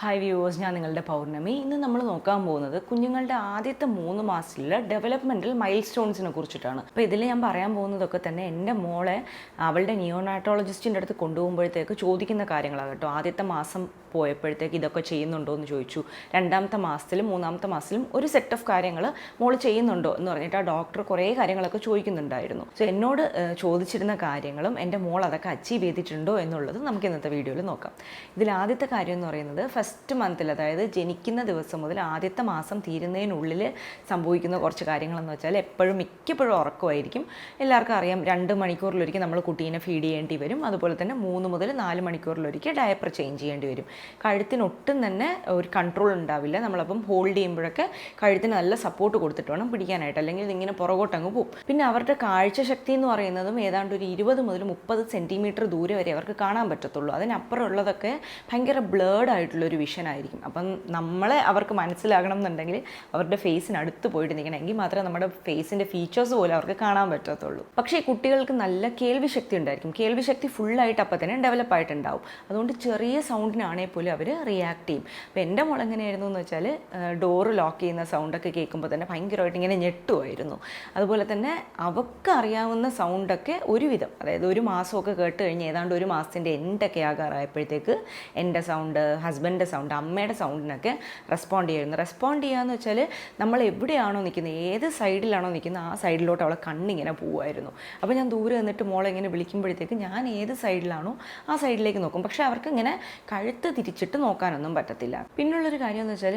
Hi viewers, ഞാൻ നിങ്ങളുടെ പൗർണമി. ഇന്ന് നമ്മൾ നോക്കാൻ പോകുന്നത് കുഞ്ഞുങ്ങളുടെ ആദ്യത്തെ 3 മാസത്തിലെ ഡെവലപ്മെൻറ്റൽ മൈൽ സ്റ്റോൺസിനെ കുറിച്ചിട്ടാണ്. അപ്പോൾ ഇതിൽ ഞാൻ പറയാൻ പോകുന്നതൊക്കെ തന്നെ എൻ്റെ മോളെ അവളുടെ നിയോനാറ്റോളജിസ്റ്റിൻ്റെ അടുത്ത് കൊണ്ടുപോകുമ്പോഴത്തേക്ക് ചോദിക്കുന്ന കാര്യങ്ങളാണ് കേട്ടോ. ആദ്യത്തെ മാസം പോയപ്പോഴത്തേക്ക് ഇതൊക്കെ ചെയ്യുന്നുണ്ടോ എന്ന് ചോദിച്ചു. 2ാമത്തെ മാസത്തിലും 3ാമത്തെ മാസത്തിലും ഒരു സെറ്റ് ഓഫ് കാര്യങ്ങൾ മോൾ ചെയ്യുന്നുണ്ടോ എന്ന് പറഞ്ഞിട്ട് ആ ഡോക്ടർ കുറേ കാര്യങ്ങളൊക്കെ ചോദിക്കുന്നുണ്ടായിരുന്നു. സോ എന്നോട് ചോദിച്ചിരുന്ന കാര്യങ്ങളും എൻ്റെ മോൾ അതൊക്കെ അച്ചീവ് ചെയ്തിട്ടുണ്ടോ എന്നുള്ളത് നമുക്ക് ഇന്നത്തെ വീഡിയോയിൽ നോക്കാം. ഇതിൽ ആദ്യത്തെ കാര്യം എന്ന് പറയുന്നത് ഫസ്റ്റ് മന്തിൽ, അതായത് ജനിക്കുന്ന ദിവസം മുതൽ ആദ്യത്തെ മാസം തീരുന്നതിനുള്ളിൽ സംഭവിക്കുന്ന കുറച്ച് കാര്യങ്ങളെന്ന് വെച്ചാൽ മിക്കപ്പോഴും ഉറക്കമായിരിക്കും. എല്ലാവർക്കും അറിയാം, 2 മണിക്കൂറിലൊരിക്കൽ നമ്മൾ കുട്ടീനെ ഫീഡ് ചെയ്യേണ്ടി വരും. അതുപോലെ തന്നെ 3 മുതൽ 4 മണിക്കൂറിലൊരിക്കൽ ഡയപ്പർ ചേഞ്ച് ചെയ്യേണ്ടി വരും. കഴുത്തിനൊട്ടും തന്നെ ഒരു കൺട്രോൾ ഉണ്ടാവില്ല. നമ്മളപ്പം ഹോൾഡ് ചെയ്യുമ്പോഴൊക്കെ കഴുത്തിന് നല്ല സപ്പോർട്ട് കൊടുത്തിട്ട് വേണം പിടിക്കാനായിട്ട്, അല്ലെങ്കിൽ ഇതിങ്ങനെ പുറകോട്ടങ്ങ് പോകും. പിന്നെ അവരുടെ കാഴ്ചശക്തി എന്ന് പറയുന്നതും ഏതാണ്ട് ഒരു 20 മുതൽ 30 സെൻറ്റിമീറ്റർ ദൂരെ വരെ അവർക്ക് കാണാൻ പറ്റത്തുള്ളൂ. അതിനപ്പുറം ഉള്ളതൊക്കെ ഭയങ്കര ബ്ലേർഡ് ആയിട്ടുള്ളൊരു വിഷൻ ആയിരിക്കും. അപ്പം നമ്മളെ അവർക്ക് മനസ്സിലാകണം എന്നുണ്ടെങ്കിൽ അവരുടെ ഫേസിനടുത്ത് പോയിട്ട് നിൽക്കണം, എങ്കിൽ മാത്രമേ നമ്മുടെ ഫേസിൻ്റെ ഫീച്ചേഴ്സ് പോലും അവർക്ക് കാണാൻ പറ്റത്തുള്ളൂ. പക്ഷേ ഈ കുട്ടികൾക്ക് നല്ല കേൾവിശക്തി ഉണ്ടായിരിക്കും. കേൾവിശക്തി ഫുള്ളായിട്ട് അപ്പം തന്നെ ഡെവലപ്പ് ആയിട്ടുണ്ടാവും. അതുകൊണ്ട് ചെറിയ സൗണ്ടിനാണെങ്കിൽ പോലും അവർ റിയാക്ട് ചെയ്യും. അപ്പോൾ എൻ്റെ മോൾ എങ്ങനെയായിരുന്നു എന്ന് വെച്ചാൽ ഡോറ് ലോക്ക് ചെയ്യുന്ന സൗണ്ടൊക്കെ കേൾക്കുമ്പോൾ തന്നെ ഭയങ്കരമായിട്ട് ഇങ്ങനെ ഞെട്ടുമായിരുന്നു. അതുപോലെ തന്നെ അവർക്ക് അറിയാവുന്ന സൗണ്ടൊക്കെ ഒരുവിധം, അതായത് ഒരു മാസമൊക്കെ കേട്ട് കഴിഞ്ഞ് ഏതാണ്ട് ഒരു മാസത്തിൻ്റെ എൻഡൊക്കെ ആകാറായപ്പോഴത്തേക്ക് എൻ്റെ സൗണ്ട്, ഹസ്ബൻഡിൻ്റെ സൗണ്ട്, അമ്മയുടെ സൗണ്ടിനൊക്കെ റെസ്പോണ്ട് ചെയ്യുകയെന്ന് വെച്ചാൽ നമ്മൾ എവിടെയാണോ നിൽക്കുന്നത്, ഏത് സൈഡിലാണോ നിൽക്കുന്നത് ആ സൈഡിലോട്ട് അവളെ കണ്ണിങ്ങനെ പോവുമായിരുന്നു. അപ്പോൾ ഞാൻ ദൂരെ നിന്നിട്ട് മോളെ ഇങ്ങനെ വിളിക്കുമ്പോഴത്തേക്ക് ഞാൻ ഏത് സൈഡിലാണോ ആ സൈഡിലേക്ക് നോക്കും. പക്ഷേ അവർക്ക് ഇങ്ങനെ കഴുത്ത് തിരിച്ചിട്ട് നോക്കാനൊന്നും പറ്റത്തില്ല. പിന്നുള്ളൊരു കാര്യം എന്ന് വെച്ചാൽ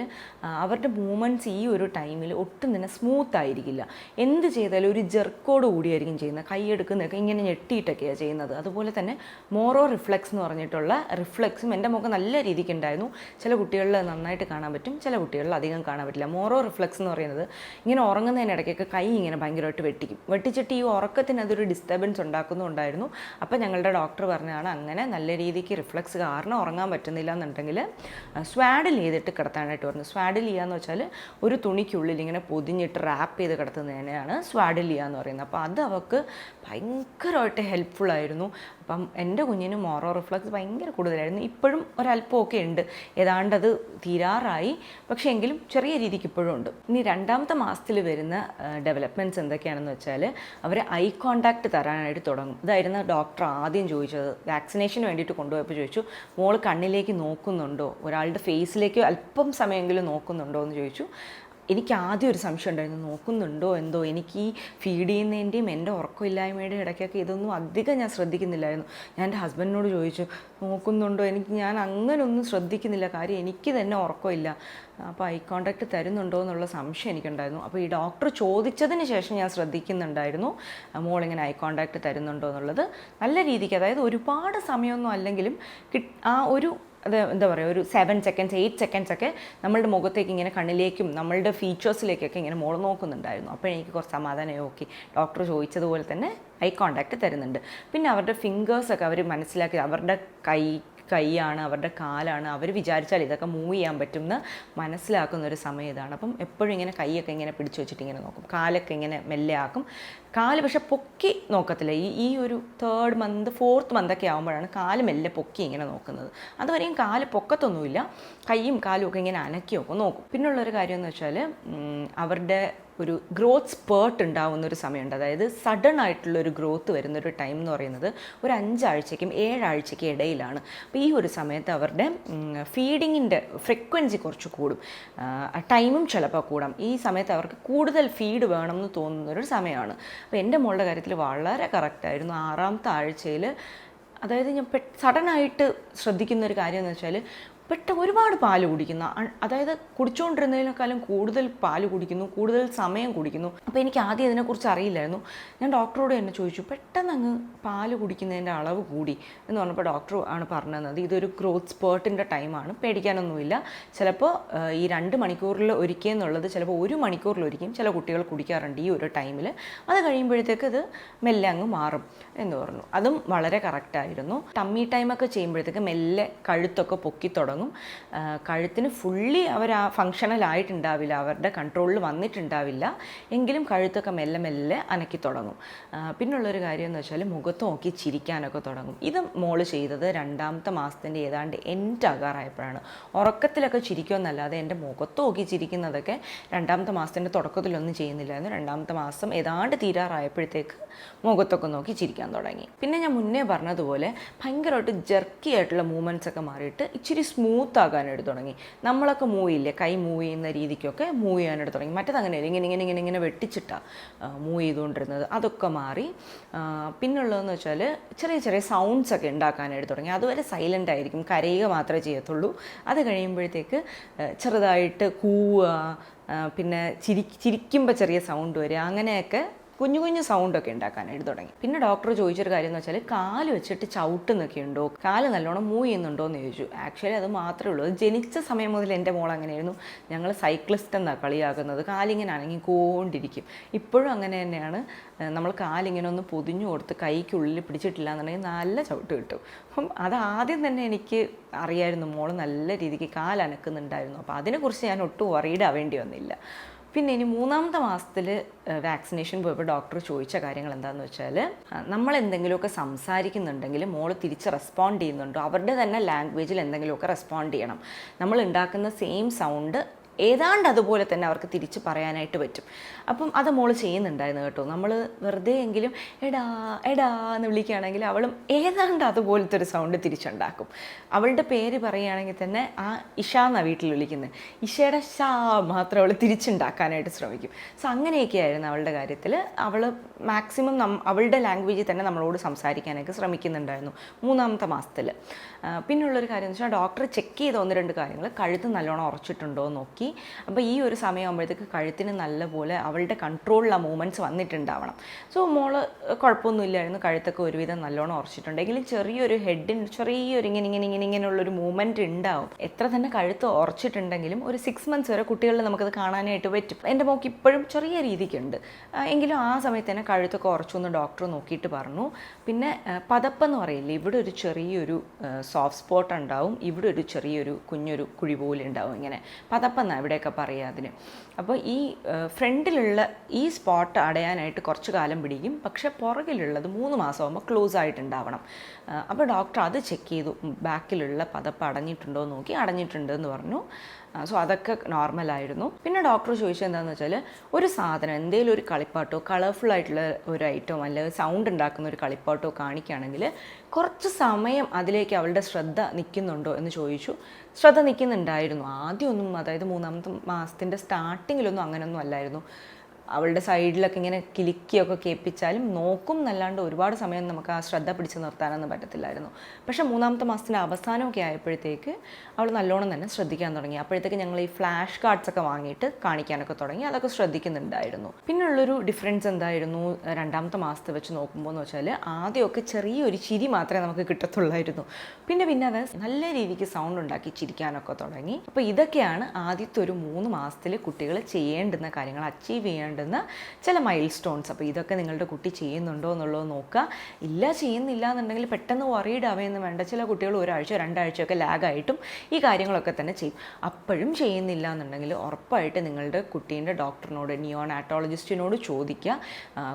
അവരുടെ മൂവ്മെൻറ്റ്സ് ഈ ഒരു ടൈമിൽ ഒട്ടും തന്നെ സ്മൂത്ത് ആയിരിക്കില്ല. എന്ത് ചെയ്താലും ഒരു ജെർക്കോട് കൂടിയായിരിക്കും ചെയ്യുന്നത്. കൈയെടുക്കുന്നതൊക്കെ ഇങ്ങനെ ഞെട്ടിയിട്ടൊക്കെയാണ് ചെയ്യുന്നത്. അതുപോലെ തന്നെ മോറോ റിഫ്ലെക്സ് എന്ന് പറഞ്ഞിട്ടുള്ള റിഫ്ലെക്സും എൻ്റെ മുഖം നല്ല രീതിക്ക് ഉണ്ടായിരുന്നു. ചില കുട്ടികളിൽ നന്നായിട്ട് കാണാൻ പറ്റും, ചില കുട്ടികളിൽ അധികം കാണാൻ പറ്റില്ല. മോറോ റിഫ്ലെക്സ് എന്ന് പറയുന്നത് ഇങ്ങനെ ഉറങ്ങുന്നതിനിടയ്ക്കൊക്കെ കൈ ഇങ്ങനെ ഭയങ്കരമായിട്ട് വെട്ടിച്ചിട്ട് ഈ ഉറക്കത്തിന് അതൊരു ഡിസ്റ്റർബൻസ് ഉണ്ടാക്കുന്നുണ്ടായിരുന്നു. അപ്പോൾ ഞങ്ങളുടെ ഡോക്ടർ പറഞ്ഞതാണ്, അങ്ങനെ നല്ല രീതിക്ക് റിഫ്ലെക്സ് കാരണം ഉറങ്ങാൻ പറ്റുന്നില്ല എന്നുണ്ടെങ്കിൽ സ്വാഡിൽ ചെയ്തിട്ട് കിടത്താനായിട്ട് പറഞ്ഞു. സ്വാഡിൽ ചെയ്യാന്ന് വെച്ചാൽ ഒരു തുണിക്കുള്ളിൽ ഇങ്ങനെ പൊതിഞ്ഞിട്ട് റാപ്പ് ചെയ്ത് കിടത്തുന്നതിനെയാണ് സ്വാഡിൽ ചെയ്യാന്ന് പറയുന്നത്. അപ്പോൾ അത് അവൾക്ക് ഭയങ്കരമായിട്ട് ഹെൽപ്ഫുള്ളായിരുന്നു. അപ്പം എൻ്റെ കുഞ്ഞിന് മോറോ റിഫ്ലെക്സ് ഭയങ്കര കൂടുതലായിരുന്നു. ഇപ്പോഴും ഒരല്പമൊക്കെ ഉണ്ട്, ഏതാണ്ട് അത് തീരാറായി, പക്ഷേ എങ്കിലും ചെറിയ രീതിക്ക് ഇപ്പോഴും ഉണ്ട്. ഇനി 2ാമത്തെ മാസത്തിൽ വരുന്ന ഡെവലപ്മെൻറ്റ്സ് എന്തൊക്കെയാണെന്ന് വെച്ചാൽ അവർ ഐ കോണ്ടാക്ട് തരാനായിട്ട് തുടങ്ങും. ഇതായിരുന്നു ഡോക്ടർ ആദ്യം ചോദിച്ചത്. വാക്സിനേഷന് വേണ്ടിയിട്ട് കൊണ്ടുപോയപ്പോൾ ചോദിച്ചു, മോൾ കണ്ണിലേക്ക് നോക്കുന്നുണ്ടോ, ഒരാളുടെ ഫേസിലേക്ക് അല്പം സമയമെങ്കിലും നോക്കുന്നുണ്ടോ എന്ന് ചോദിച്ചു. എനിക്ക് ആദ്യം ഒരു സംശയം ഉണ്ടായിരുന്നു, നോക്കുന്നുണ്ടോ എന്തോ. എനിക്ക് ഈ ഫീഡ് ചെയ്യുന്നതിൻ്റെയും എൻ്റെ ഉറക്കമില്ലായ്മയുടെ ഇടയ്ക്കൊക്കെ ഇതൊന്നും അധികം ഞാൻ ശ്രദ്ധിക്കുന്നില്ലായിരുന്നു. ഞാൻ എൻ്റെ ഹസ്ബൻഡിനോട് ചോദിച്ചു, നോക്കുന്നുണ്ടോ, ഞാൻ അങ്ങനെ ഒന്നും ശ്രദ്ധിക്കുന്നില്ല, കാര്യം എനിക്ക് തന്നെ ഉറക്കമില്ല. അപ്പോൾ ഐ കോണ്ടാക്ട് തരുന്നുണ്ടോ എന്നുള്ള സംശയം എനിക്കുണ്ടായിരുന്നു. അപ്പോൾ ഈ ഡോക്ടർ ചോദിച്ചതിന് ശേഷം ഞാൻ ശ്രദ്ധിക്കുന്നുണ്ടായിരുന്നു മോളിങ്ങനെ ഐ കോണ്ടാക്ട് തരുന്നുണ്ടോ എന്നുള്ളത്. നല്ല രീതിക്ക്, അതായത് ഒരുപാട് സമയമൊന്നും അല്ലെങ്കിലും ആ ഒരു എന്താ പറയുക, ഒരു 7 സെക്കൻഡ്സ് 8 സെക്കൻഡ്സ് ഒക്കെ നമ്മളുടെ മുഖത്തേക്ക് ഇങ്ങനെ കണ്ണിലേക്കും നമ്മളുടെ ഫീച്ചേഴ്സിലേക്കൊക്കെ ഇങ്ങനെ മോൾ നോക്കുന്നുണ്ടായിരുന്നു. അപ്പോൾ എനിക്ക് കുറച്ച് സമാധാനമായി. ഓക്കെ, ഡോക്ടർ ചോദിച്ചതുപോലെ തന്നെ ഐ കോണ്ടാക്ട് തരുന്നുണ്ട്. പിന്നെ അവരുടെ ഫിംഗേഴ്സൊക്കെ അവർ മനസ്സിലാക്കി, അവരുടെ കൈയാണ്, അവരുടെ കാലാണ്, അവർ വിചാരിച്ചാൽ ഇതൊക്കെ മൂവ് ചെയ്യാൻ പറ്റും എന്ന് മനസ്സിലാക്കുന്നൊരു സമയം ഇതാണ്. അപ്പം എപ്പോഴും ഇങ്ങനെ കൈയൊക്കെ ഇങ്ങനെ പിടിച്ചു വെച്ചിട്ട് ഇങ്ങനെ നോക്കും, കാലൊക്കെ ഇങ്ങനെ മെല്ലെ ആക്കും. കാല് പക്ഷെ പൊക്കി നോക്കത്തില്ല. ഈ ഒരു 3rd മന്ത് 4th മന്തൊക്കെ ആകുമ്പോഴാണ് കാല് മെല്ലെ പൊക്കി ഇങ്ങനെ നോക്കുന്നത്. അതുവരെയും കാല് പൊക്കത്തൊന്നുമില്ല, കൈയും കാലും ഒക്കെ ഇങ്ങനെ അനക്കിയൊക്കെ നോക്കും. പിന്നുള്ളൊരു കാര്യം എന്ന് വെച്ചാൽ അവരുടെ ഒരു ഗ്രോത്ത് സ്പേർട്ട് ഉണ്ടാവുന്നൊരു സമയമുണ്ട്. അതായത് സഡൻ ആയിട്ടുള്ളൊരു ഗ്രോത്ത് വരുന്നൊരു ടൈം എന്ന് പറയുന്നത് ഒരു 5 ആഴ്ചയ്ക്കും 7 ആഴ്ചയ്ക്കും ഇടയിലാണ്. അപ്പോൾ ഈ ഒരു സമയത്ത് അവരുടെ ഫീഡിങ്ങിൻ്റെ ഫ്രീക്വൻസി കുറച്ച് കൂടും, ടൈമും ചിലപ്പോൾ കൂടാം. ഈ സമയത്ത് അവർക്ക് കൂടുതൽ ഫീഡ് വേണമെന്ന് തോന്നുന്നൊരു സമയമാണ്. അപ്പോൾ എൻ്റെ മോളുടെ കാര്യത്തിൽ വളരെ കറക്റ്റായിരുന്നു. 6ാമത്തെ ആഴ്ചയിൽ, അതായത് ഞാൻ സഡനായിട്ട് ശ്രദ്ധിക്കുന്നൊരു കാര്യം എന്ന് വെച്ചാൽ ഒരുപാട് പാല് കുടിക്കുന്ന, അതായത് കുടിച്ചുകൊണ്ടിരുന്നതിനേക്കാളും കൂടുതൽ പാല് കുടിക്കുന്നു, കൂടുതൽ സമയം കുടിക്കുന്നു. അപ്പോൾ എനിക്ക് ആദ്യം ഇതിനെക്കുറിച്ച് അറിയില്ലായിരുന്നു. ഞാൻ ഡോക്ടറോട് തന്നെ ചോദിച്ചു, പെട്ടെന്ന് അങ്ങ് പാല് കുടിക്കുന്നതിൻ്റെ അളവ് കൂടി എന്ന് പറഞ്ഞപ്പോൾ ഡോക്ടർ ആണ് പറഞ്ഞു തന്നത്, ഇതൊരു ഗ്രോത്ത് സ്പേർട്ടിൻ്റെ ടൈമാണ്, പേടിക്കാനൊന്നുമില്ല. ചിലപ്പോൾ ഈ 2 മണിക്കൂറിൽ ഒരിക്കൽ എന്നുള്ളത് ചിലപ്പോൾ 1 മണിക്കൂറിലൊരിക്കും ചില കുട്ടികൾ കുടിക്കാറുണ്ട് ഈ ഒരു ടൈമിൽ. അത് കഴിയുമ്പോഴത്തേക്ക് അത് മെല്ലെ അങ്ങ് മാറും എന്ന് പറഞ്ഞു. അതും വളരെ കറക്റ്റായിരുന്നു. ടമ്മി ടൈമൊക്കെ ചെയ്യുമ്പോഴത്തേക്ക് മെല്ലെ കഴുത്തൊക്കെ പൊക്കി തുടങ്ങും. തുടങ്ങും. കഴുത്തിന് ഫുള്ളി അവർ ആ ഫങ്ഷണലായിട്ടുണ്ടാവില്ല, അവരുടെ കൺട്രോളിൽ വന്നിട്ടുണ്ടാവില്ല, എങ്കിലും കഴുത്തൊക്കെ മെല്ലെ മെല്ലെ അനക്കി തുടങ്ങും. പിന്നുള്ളൊരു കാര്യം എന്ന് വെച്ചാൽ മുഖത്ത് നോക്കി ചിരിക്കാനൊക്കെ തുടങ്ങും. ഇത് മോള് ചെയ്തത് 2ാമത്തെ മാസത്തിൻ്റെ ഏതാണ്ട് എൻഡാകാറായപ്പോഴാണ്. ഉറക്കത്തിലൊക്കെ ചിരിക്കുമെന്നല്ലാതെ എൻ്റെ മുഖത്ത് നോക്കി ചിരിക്കുന്നതൊക്കെ 2ാമത്തെ മാസത്തിൻ്റെ തുടക്കത്തിലൊന്നും ചെയ്യുന്നില്ലായിരുന്നു. 2ാമത്തെ മാസം ഏതാണ്ട് തീരാറായപ്പോഴത്തേക്ക് മുഖത്തൊക്കെ നോക്കി ചിരിക്കാൻ തുടങ്ങി. പിന്നെ ഞാൻ മുന്നേ പറഞ്ഞതുപോലെ ഭയങ്കരമായിട്ട് ജെർക്കി ആയിട്ടുള്ള മൂവ്മെൻറ്റ്സ് ഒക്കെ മാറിയിട്ട് ഇച്ചിരി സ്മൂത്ത് ആകാനായിട്ട് തുടങ്ങി. നമ്മളൊക്കെ മൂവ് ചെയ്യില്ലേ, കൈ മൂവ് ചെയ്യുന്ന രീതിക്കൊക്കെ മൂവ് ചെയ്യാനായിട്ട് തുടങ്ങി. മറ്റേത് അങ്ങനെയല്ല, ഇങ്ങനെ വെട്ടിച്ചിട്ടാണ് മൂവ് ചെയ്തുകൊണ്ടിരുന്നത്. അതൊക്കെ മാറി. പിന്നുള്ളതെന്ന് വെച്ചാൽ ചെറിയ ചെറിയ സൗണ്ട്സ് ഒക്കെ ഉണ്ടാക്കാനായിട്ട് തുടങ്ങി. അതുവരെ സൈലൻ്റ് ആയിരിക്കും, കരയുക മാത്രമേ ചെയ്യത്തുള്ളൂ. അത് കഴിയുമ്പോഴത്തേക്ക് ചെറുതായിട്ട് കൂവുക, പിന്നെ ചിരിക്കുമ്പോൾ ചെറിയ സൗണ്ട് വരിക, അങ്ങനെയൊക്കെ കുഞ്ഞു കുഞ്ഞു സൗണ്ടൊക്കെ ഉണ്ടാക്കാനായിട്ട് തുടങ്ങി. പിന്നെ ഡോക്ടർ ചോദിച്ചൊരു കാര്യം എന്ന് വെച്ചാൽ കാല് വെച്ചിട്ട് ചവിട്ടുന്നൊക്കെ ഉണ്ടോ, കാല് നല്ലോണം മൂവ് ചെയ്യുന്നുണ്ടോ എന്ന് ചോദിച്ചു. ആക്ച്വലി അത് മാത്രമേ ഉള്ളൂ. അത് ജനിച്ച സമയം മുതൽ എൻ്റെ മോൾ അങ്ങനെയായിരുന്നു. ഞങ്ങൾ സൈക്ലിസ്റ്റ് എന്നാണ് കളിയാക്കുന്നത്. കാലിങ്ങനെ അനങ്ങിക്കൊണ്ടിരിക്കും. ഇപ്പോഴും അങ്ങനെ തന്നെയാണ്. നമ്മൾ കാലിങ്ങനെ ഒന്ന് പൊതിഞ്ഞു കൊടുത്ത് കൈക്കുള്ളിൽ പിടിച്ചിട്ടില്ല എന്നുണ്ടെങ്കിൽ നല്ല ചവിട്ട് കിട്ടും. അപ്പം അത് ആദ്യം തന്നെ എനിക്ക് അറിയായിരുന്നു, മോൾ നല്ല രീതിക്ക് കാലനക്കുന്നുണ്ടായിരുന്നു. അപ്പോൾ അതിനെക്കുറിച്ച് ഞാൻ ഒട്ടും വറീഡ് ആവേണ്ടി വന്നില്ല. പിന്നെ ഇനി 3ാമത്തെ മാസത്തിൽ വാക്സിനേഷൻ പോയപ്പോൾ ഡോക്ടർ ചോദിച്ച കാര്യങ്ങൾ എന്താണെന്ന് വെച്ചാൽ, നമ്മൾ എന്തെങ്കിലുമൊക്കെ സംസാരിക്കുന്നുണ്ടെങ്കിൽ മോൾ തിരിച്ച് റെസ്പോണ്ട് ചെയ്യുന്നുണ്ടോ, അവരുടെ തന്നെ ലാംഗ്വേജിൽ എന്തെങ്കിലുമൊക്കെ റെസ്പോണ്ട് ചെയ്യണം. നമ്മൾ ഉണ്ടാക്കുന്ന സെയിം സൗണ്ട് ഏതാണ്ട് അതുപോലെ തന്നെ അവർക്ക് തിരിച്ച് പറയാനായിട്ട് പറ്റും. അപ്പം അത് മോൾ ചെയ്യുന്നുണ്ടായിരുന്നു കേട്ടോ. നമ്മൾ വെറുതെ എങ്കിലും എടാ എടാ എന്ന് വിളിക്കുകയാണെങ്കിൽ അവളും ഏതാണ്ട് അതുപോലത്തെ ഒരു സൗണ്ട് തിരിച്ചുണ്ടാക്കും. അവളുടെ പേര് പറയുകയാണെങ്കിൽ തന്നെ ആ ഇഷ എന്നാണ് വീട്ടിൽ വിളിക്കുന്നത്, ഇഷയുടെ ഷാ മാത്രം അവൾ തിരിച്ചുണ്ടാക്കാനായിട്ട് ശ്രമിക്കും. സോ അങ്ങനെയൊക്കെ ആയിരുന്നു അവളുടെ കാര്യത്തിൽ. അവൾ മാക്സിമം അവളുടെ ലാംഗ്വേജിൽ തന്നെ നമ്മളോട് സംസാരിക്കാനൊക്കെ ശ്രമിക്കുന്നുണ്ടായിരുന്നു 3ാമത്തെ മാസത്തിൽ. പിന്നുള്ളൊരു കാര്യം എന്ന് വെച്ചാൽ ഡോക്ടർ ചെക്ക് ചെയ്ത 1-2 കാര്യങ്ങൾ, കഴുത്ത് നല്ലോണം ഉറച്ചിട്ടുണ്ടോ എന്ന് നോക്കി. അപ്പോൾ ഈ ഒരു സമയമാകുമ്പോഴത്തേക്ക് കഴുത്തിന് നല്ലപോലെ അവളുടെ കൺട്രോളിൽ ആ മൂവ്മെൻറ്റ്സ് വന്നിട്ടുണ്ടാവണം. സോ മോള് കുഴപ്പമൊന്നുമില്ലായിരുന്നു, കഴുത്തൊക്കെ ഒരുവിധം നല്ലോണം ഉറച്ചിട്ടുണ്ടെങ്കിലും ചെറിയൊരു ഹെഡിന് ചെറിയൊരു ഇങ്ങനെയുള്ളൊരു മൂവ്മെൻറ്റ് ഉണ്ടാവും. എത്ര തന്നെ കഴുത്ത് ഉറച്ചിട്ടുണ്ടെങ്കിലും ഒരു 6 months വരെ കുട്ടികളിൽ നമുക്കത് കാണാനായിട്ട് പറ്റും. എൻ്റെ മോൾക്ക് ഇപ്പോഴും ചെറിയ രീതിക്കുണ്ട്, എങ്കിലും ആ സമയത്ത് തന്നെ കഴുത്തൊക്കെ ഉറച്ചു എന്ന് ഡോക്ടർ നോക്കിയിട്ട് പറഞ്ഞു. പിന്നെ പതപ്പെന്ന് പറയില്ലേ, ഇവിടെ ഒരു ചെറിയൊരു സോഫ്റ്റ് സ്പോട്ട് ഉണ്ടാവും, ഇവിടെ ഒരു ചെറിയൊരു കുഞ്ഞൊരു കുഴി പോലെ ഉണ്ടാവും. ഇങ്ങനെ പതപ്പെന്നാണ് ഇവിടെയൊക്കെ പറയുക അതിന്. അപ്പോൾ ഈ ഫ്രണ്ടിലുള്ള ഈ സ്പോട്ട് അടയാനായിട്ട് കുറച്ച് കാലം പിടിക്കും, പക്ഷേ പുറകിലുള്ളത് 3 മാസമാകുമ്പോൾ ക്ലോസ് ആയിട്ടുണ്ടാവണം. അപ്പോൾ ഡോക്ടർ അത് ചെക്ക് ചെയ്തു, ബാക്കിലുള്ള പതപ്പ് അടഞ്ഞിട്ടുണ്ടോ എന്ന് നോക്കി, അടഞ്ഞിട്ടുണ്ട് എന്ന് പറഞ്ഞു. സോ അതൊക്കെ നോർമലായിരുന്നു. പിന്നെ ഡോക്ടർ ചോദിച്ചത് എന്താണെന്ന് വെച്ചാൽ, ഒരു സാധനം എന്തെങ്കിലും ഒരു കളിപ്പാട്ടോ കളർഫുൾ ആയിട്ടുള്ള ഒരു ഐറ്റമോ അല്ലെങ്കിൽ സൗണ്ട് ഉണ്ടാക്കുന്ന ഒരു കളിപ്പാട്ടോ കാണിക്കുകയാണെങ്കിൽ കുറച്ച് സമയം അതിലേക്ക് അവളുടെ ശ്രദ്ധ നിൽക്കുന്നുണ്ടോ എന്ന് ചോദിച്ചു. ശ്രദ്ധ നിൽക്കുന്നുണ്ടായിരുന്നു ആദ്യമൊന്നും. അതായത് 3ാമത്തെ മാസത്തിൻ്റെ സ്റ്റാർട്ടിങ്ങിലൊന്നും അങ്ങനെയൊന്നും അല്ലായിരുന്നു. അവളുടെ സൈഡിലൊക്കെ ഇങ്ങനെ കിലുക്കിയൊക്കെ കേൾപ്പിച്ചാലും നോക്കും എന്നല്ലാണ്ട് ഒരുപാട് സമയം നമുക്ക് ആ ശ്രദ്ധ പിടിച്ച് നിർത്താനൊന്നും പറ്റത്തില്ലായിരുന്നു. പക്ഷേ 3ാമത്തെ മാസത്തിൻ്റെ അവസാനമൊക്കെ ആയപ്പോഴത്തേക്ക് അവൾ നല്ലോണം തന്നെ ശ്രദ്ധിക്കാൻ തുടങ്ങി. അപ്പോഴത്തേക്ക് ഞങ്ങൾ ഈ ഫ്ലാഷ് കാർഡ്സ് ഒക്കെ വാങ്ങിയിട്ട് കാണിക്കാനൊക്കെ തുടങ്ങി. അതൊക്കെ ശ്രദ്ധിക്കുന്നുണ്ടായിരുന്നു. പിന്നുള്ളൊരു ഡിഫറൻസ് എന്തായിരുന്നു 2ാമത്തെ മാസത്തെ വെച്ച് നോക്കുമ്പോൾ എന്ന് വെച്ചാൽ, ആദ്യമൊക്കെ ചെറിയൊരു ചിരി മാത്രമേ നമുക്ക് കിട്ടത്തുള്ളായിരുന്നു. പിന്നെ അത് നല്ല രീതിക്ക് സൗണ്ട് ഉണ്ടാക്കി ചിരിക്കാനൊക്കെ തുടങ്ങി. അപ്പോൾ ഇതൊക്കെയാണ് ആദ്യത്തെ ഒരു 3 മാസത്തിൽ കുട്ടികൾ ചെയ്യേണ്ടുന്ന കാര്യങ്ങൾ, അച്ചീവ് ചെയ്യേണ്ട ചില മൈൽ സ്റ്റോൺസ്. അപ്പോൾ ഇതൊക്കെ നിങ്ങളുടെ കുട്ടി ചെയ്യുന്നുണ്ടോ എന്നുള്ളത് നോക്കുക. ചെയ്യുന്നില്ല എന്നുണ്ടെങ്കിൽ പെട്ടെന്ന് വറീഡ് ആവുകയെന്ന് വേണ്ട. ചില കുട്ടികൾ 1 ആഴ്ച 2 ആഴ്ചയൊക്കെ ലാഗായിട്ടും ഈ കാര്യങ്ങളൊക്കെ തന്നെ ചെയ്യും. അപ്പോഴും ചെയ്യുന്നില്ല എന്നുണ്ടെങ്കിൽ ഉറപ്പായിട്ട് നിങ്ങളുടെ കുട്ടീൻ്റെ ഡോക്ടറിനോട്, നിയോനാറ്റോളജിസ്റ്റിനോട് ചോദിക്കുക,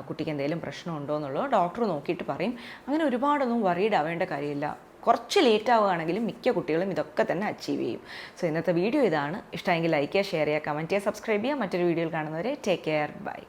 കുട്ടിക്ക് എന്തെങ്കിലും പ്രശ്നമുണ്ടോ എന്നുള്ളത്. ഡോക്ടർ നോക്കിയിട്ട് പറയും. അങ്ങനെ ഒരുപാടൊന്നും വറീഡ് ആവേണ്ട കാര്യമില്ല. കുറച്ച് ലേറ്റ് ആവുകയാണെങ്കിലും മിക്ക കുട്ടികളും ഇതൊക്കെ തന്നെ അച്ചീവ് ചെയ്യും. സോ ഇന്നത്തെ വീഡിയോ ഇതാണ്. ഇഷ്ടമെങ്കിൽ ലൈക്ക് ചെയ്യുക, ഷെയർ ചെയ്യുക, കമൻറ്റ് ചെയ്യുക, സബ്സ്ക്രൈബ് ചെയ്യുക. മറ്റൊരു വീഡിയോയിൽ കാണുന്നവരെ ടേക്ക് കെയർ, ബൈ.